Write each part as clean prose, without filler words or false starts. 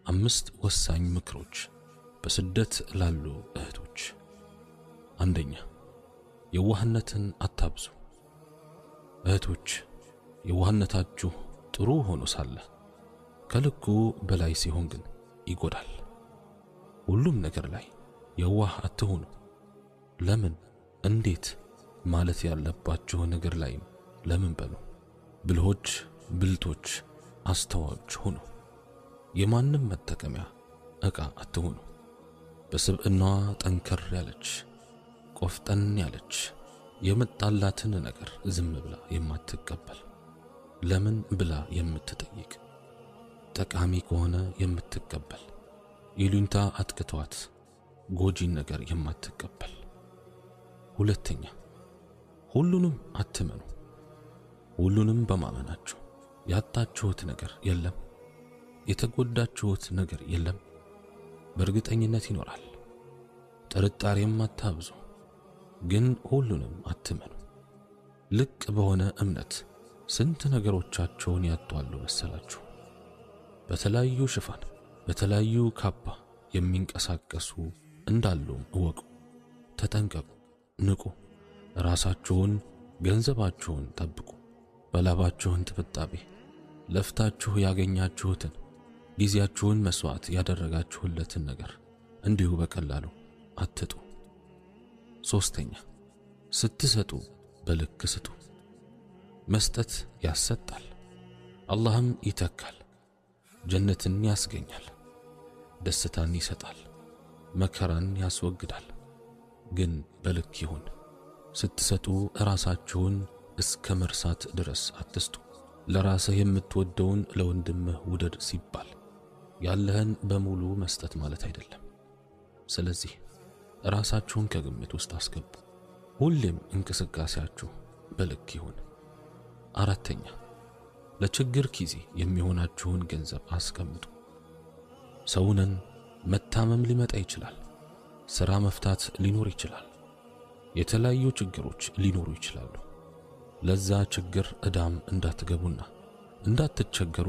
አምስት ወሳኝ ምክሮች በስደት ላሉ እህቶች። አንደኛ፣ የዋህነትን አታብዙ። እህቶች፣ የዋህነታችሁ ጥሩ ሆኖ ሳለ ከልኩ በላይ ሲሆን ግን ይጎዳል። ሁሉም ነገር ላይ የዋህ አትሁኑ። ለምን፣ እንዴት ማለት ያለባችሁ ነገር ላይም ለምን በሉ። ብልሆች፣ ብልቶች፣ አስተዋዮች ሁኑ። የማንም መጠቀሚያ ዕቃ አትሁኑ። በስብዕናዋ ጠንከር ያለች ቆፍጠን ያለች የመጣላትን ነገር ዝም ብላ የማትቀበል ለምን ብላ የምትጠይቅ ጠቃሚ ከሆነ የምትቀበል ይሉኝታ አጥቅቷት ጎጂን ነገር የማትቀበል። ሁለተኛ፣ ሁሉንም አትመኑ። ሁሉንም በማመናችሁ ያጣችሁት ነገር የለም፣ የተጎዳችሁት ነገር የለም። በእርግጠኝነት ይኖራል። ጥርጣሬም አታብዙ፣ ግን ሁሉንም አትመኑ። ልቅ በሆነ እምነት ስንት ነገሮቻቸውን ያጧሉ መሰላችሁ? በተለያዩ ሽፋን በተለያዩ ካባ የሚንቀሳቀሱ እንዳሉም እወቁ። ተጠንቀቁ፣ ንቁ። ራሳችሁን ገንዘባችሁን ጠብቁ። በላባችሁን ጥብጣቤ ለፍታችሁ ያገኛችሁትን ጊዜያችሁን መስዋዕት ያደረጋችሁለትን ነገር እንዲሁ በቀላሉ አትጡ። ሶስተኛ፣ ስትሰጡ በልክ ስጡ። መስጠት ያሰጣል፣ አላህም ይተካል፣ ጀነትን ያስገኛል፣ ደስታን ይሰጣል፣ መከራን ያስወግዳል። ግን በልክ ይሁን። ስትሰጡ ራሳችሁን እስከ መርሳት ድረስ አትስጡ። ለራስህ የምትወደውን ለወንድምህ ውደድ ሲባል ያለህን በሙሉ መስጠት ማለት አይደለም። ስለዚህ ራሳችሁን ከግምት ውስጥ አስገቡ። ሁሌም እንቅስቃሴያችሁ በልክ ይሁን። አራተኛ፣ ለችግር ጊዜ የሚሆናችሁን ገንዘብ አስቀምጡ። ሰውነን መታመም ሊመጣ ይችላል። ሥራ መፍታት ሊኖር ይችላል። የተለያዩ ችግሮች ሊኖሩ ይችላሉ። ለዛ ችግር ዕዳም እንዳትገቡና እንዳትቸገሩ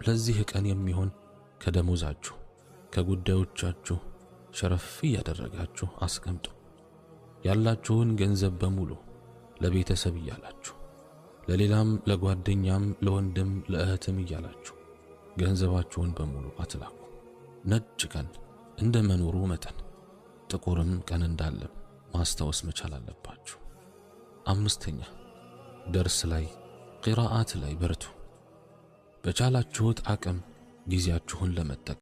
ለዚህ ቀን የሚሆን ከደሞዛችሁ ከጉዳዮቻችሁ ሸረፍ እያደረጋችሁ አስቀምጡ። ያላችሁን ገንዘብ በሙሉ ለቤተሰብ እያላችሁ ለሌላም ለጓደኛም ለወንድም ለእህትም እያላችሁ ገንዘባችሁን በሙሉ አትላኩ። ነጭ ቀን እንደ መኖሩ መጠን ጥቁርም ቀን እንዳለ ማስታወስ መቻል አለባችሁ። አምስተኛ፣ ደርስ ላይ ቂራአት ላይ በርቱ። በቻላችሁት አቅም ጊዜያችሁን ለመጠቀም